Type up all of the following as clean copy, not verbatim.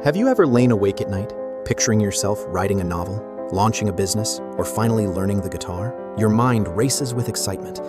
Have you ever lain awake at night, picturing yourself writing a novel, launching a business, or finally learning the guitar? Your mind races with excitement,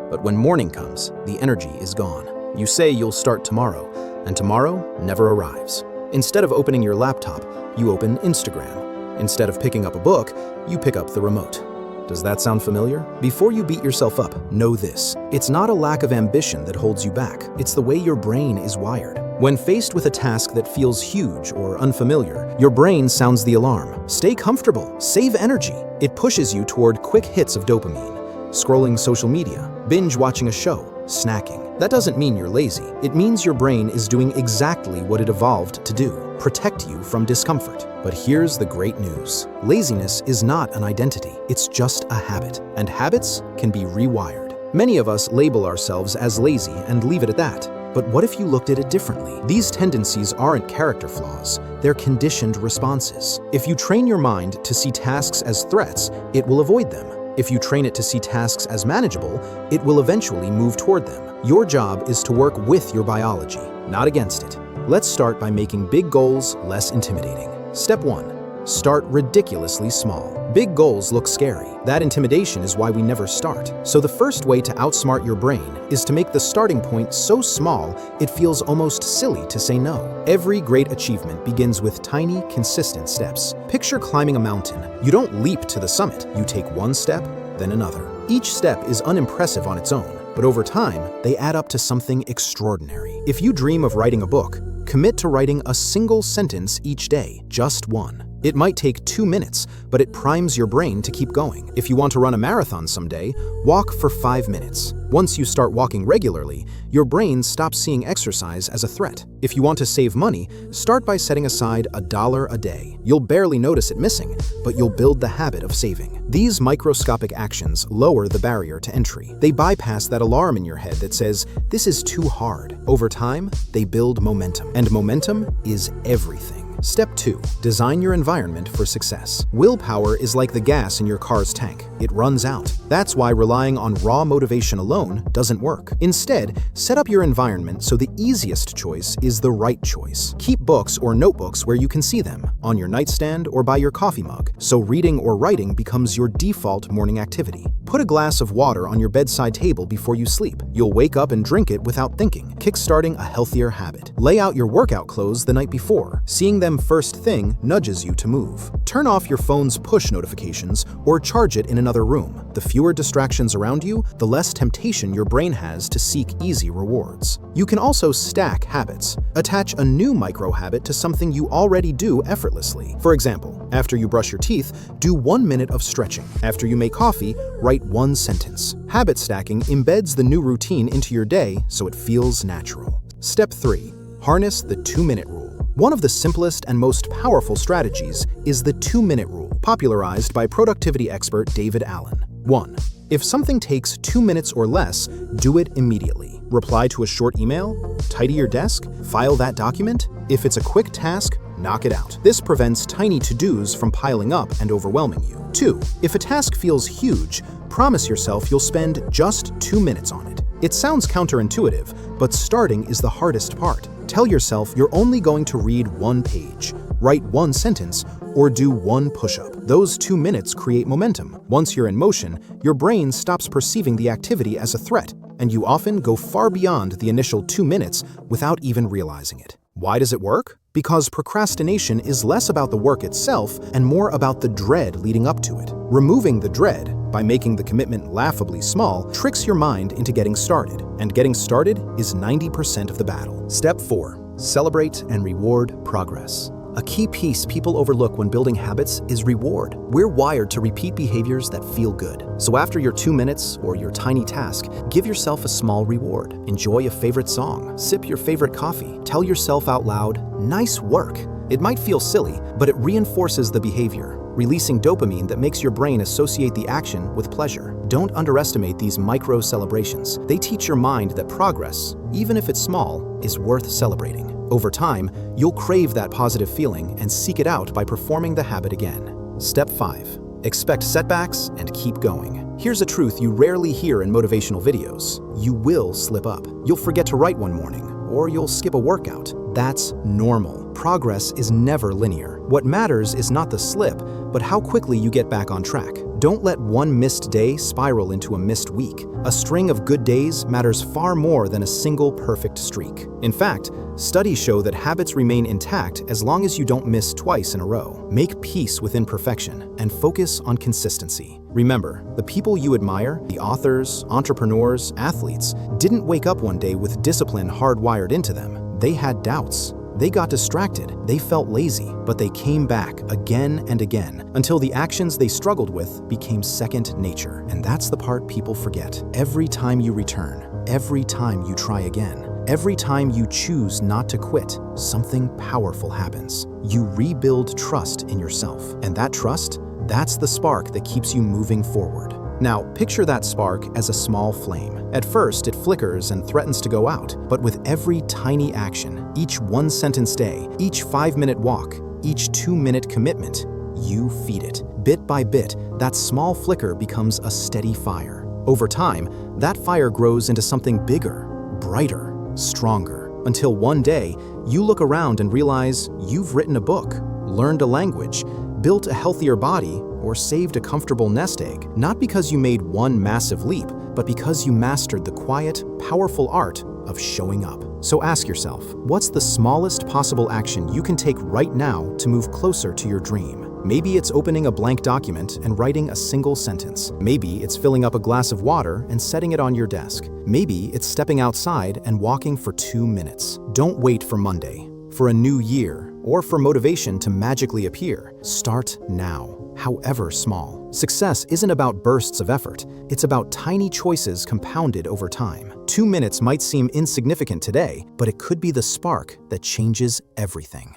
but when morning comes, the energy is gone. You say you'll start tomorrow, and tomorrow never arrives. Instead of opening your laptop, you open Instagram. Instead of picking up a book, you pick up the remote. Does that sound familiar? Before you beat yourself up, know this. It's not a lack of ambition that holds you back. It's the way your brain is wired. When faced with a task that feels huge or unfamiliar, your brain sounds the alarm. Stay comfortable, save energy. It pushes you toward quick hits of dopamine. Scrolling social media, binge watching a show, snacking. That doesn't mean you're lazy. It means your brain is doing exactly what it evolved to do, protect you from discomfort. But here's the great news. Laziness is not an identity, it's just a habit, and habits can be rewired. Many of us label ourselves as lazy and leave it at that. But what if you looked at it differently? These tendencies aren't character flaws, they're conditioned responses. If you train your mind to see tasks as threats, it will avoid them. If you train it to see tasks as manageable, it will eventually move toward them. Your job is to work with your biology, not against it. Let's start by making big goals less intimidating. Step 1. Start ridiculously small. Big goals look scary. That intimidation is why we never start. So the first way to outsmart your brain is to make the starting point so small it feels almost silly to say no. Every great achievement begins with tiny, consistent steps. Picture climbing a mountain. You don't leap to the summit. You take one step, then another. Each step is unimpressive on its own, but over time, they add up to something extraordinary. If you dream of writing a book, commit to writing a single sentence each day, just one. It might take 2 minutes, but it primes your brain to keep going. If you want to run a marathon someday, walk for 5 minutes. Once you start walking regularly, your brain stops seeing exercise as a threat. If you want to save money, start by setting aside $1 a day. You'll barely notice it missing, but you'll build the habit of saving. These microscopic actions lower the barrier to entry. They bypass that alarm in your head that says, "This is too hard." Over time, they build momentum, and momentum is everything. Step 2. Design your environment for success. Willpower is like the gas in your car's tank. It runs out. That's why relying on raw motivation alone doesn't work. Instead, set up your environment so the easiest choice is the right choice. Keep books or notebooks where you can see them, on your nightstand or by your coffee mug, so reading or writing becomes your default morning activity. Put a glass of water on your bedside table before you sleep. You'll wake up and drink it without thinking, kickstarting a healthier habit. Lay out your workout clothes the night before. Seeing them first thing nudges you to move. Turn off your phone's push notifications or charge it in another room. The fewer distractions around you, the less temptation your brain has to seek easy rewards. You can also stack habits. Attach a new micro-habit to something you already do effortlessly. For example, after you brush your teeth, do 1 minute of stretching. After you make coffee, write 1 sentence. Habit stacking embeds the new routine into your day so it feels natural. Step 3. Harness the 2-minute rule. One of the simplest and most powerful strategies is the 2-minute rule, popularized by productivity expert David Allen. 1. If something takes 2 minutes or less, do it immediately. Reply to a short email, tidy your desk, file that document. If it's a quick task, knock it out. This prevents tiny to-dos from piling up and overwhelming you. 2. If a task feels huge, promise yourself you'll spend just 2 minutes on it. It sounds counterintuitive, but starting is the hardest part. Tell yourself you're only going to read 1 page, write 1 sentence, or do 1 push-up. Those 2 minutes create momentum. Once you're in motion, your brain stops perceiving the activity as a threat, and you often go far beyond the initial 2 minutes without even realizing it. Why does it work? Because procrastination is less about the work itself and more about the dread leading up to it. Removing the dread, by making the commitment laughably small, tricks your mind into getting started. And getting started is 90% of the battle. Step 4. Celebrate and reward progress. A key piece people overlook when building habits is reward. We're wired to repeat behaviors that feel good. So after your 2 minutes or your tiny task, give yourself a small reward. Enjoy a favorite song, sip your favorite coffee, tell yourself out loud, "Nice work." It might feel silly, but it reinforces the behavior, releasing dopamine that makes your brain associate the action with pleasure. Don't underestimate these micro celebrations. They teach your mind that progress, even if it's small, is worth celebrating. Over time, you'll crave that positive feeling and seek it out by performing the habit again. Step 5. Expect setbacks and keep going. Here's a truth you rarely hear in motivational videos. You will slip up. You'll forget to write one morning, or you'll skip a workout. That's normal. progress is never linear. What matters is not the slip, but how quickly you get back on track. Don't let one missed day spiral into a missed week. A string of good days matters far more than a single perfect streak. In fact, studies show that habits remain intact as long as you don't miss twice in a row. Make peace with imperfection and focus on consistency. Remember, the people you admire, the authors, entrepreneurs, athletes, didn't wake up one day with discipline hardwired into them. They had doubts. They got distracted, they felt lazy, but they came back again and again until the actions they struggled with became second nature. And that's the part people forget. Every time you return, every time you try again, every time you choose not to quit, something powerful happens. You rebuild trust in yourself. And that trust, that's the spark that keeps you moving forward. Now, picture that spark as a small flame. At first, it flickers and threatens to go out, but with every tiny action, each one-sentence day, each 5-minute walk, each 2-minute commitment, you feed it. Bit by bit, that small flicker becomes a steady fire. Over time, that fire grows into something bigger, brighter, stronger, until one day, you look around and realize you've written a book, learned a language, built a healthier body, or saved a comfortable nest egg, not because you made one massive leap, but because you mastered the quiet, powerful art of showing up. So ask yourself, what's the smallest possible action you can take right now to move closer to your dream? Maybe it's opening a blank document and writing a single sentence. Maybe it's filling up a glass of water and setting it on your desk. Maybe it's stepping outside and walking for 2 minutes. Don't wait for Monday, for a new year, or for motivation to magically appear. Start now, however small. Success isn't about bursts of effort, it's about tiny choices compounded over time. 2 minutes might seem insignificant today, but it could be the spark that changes everything.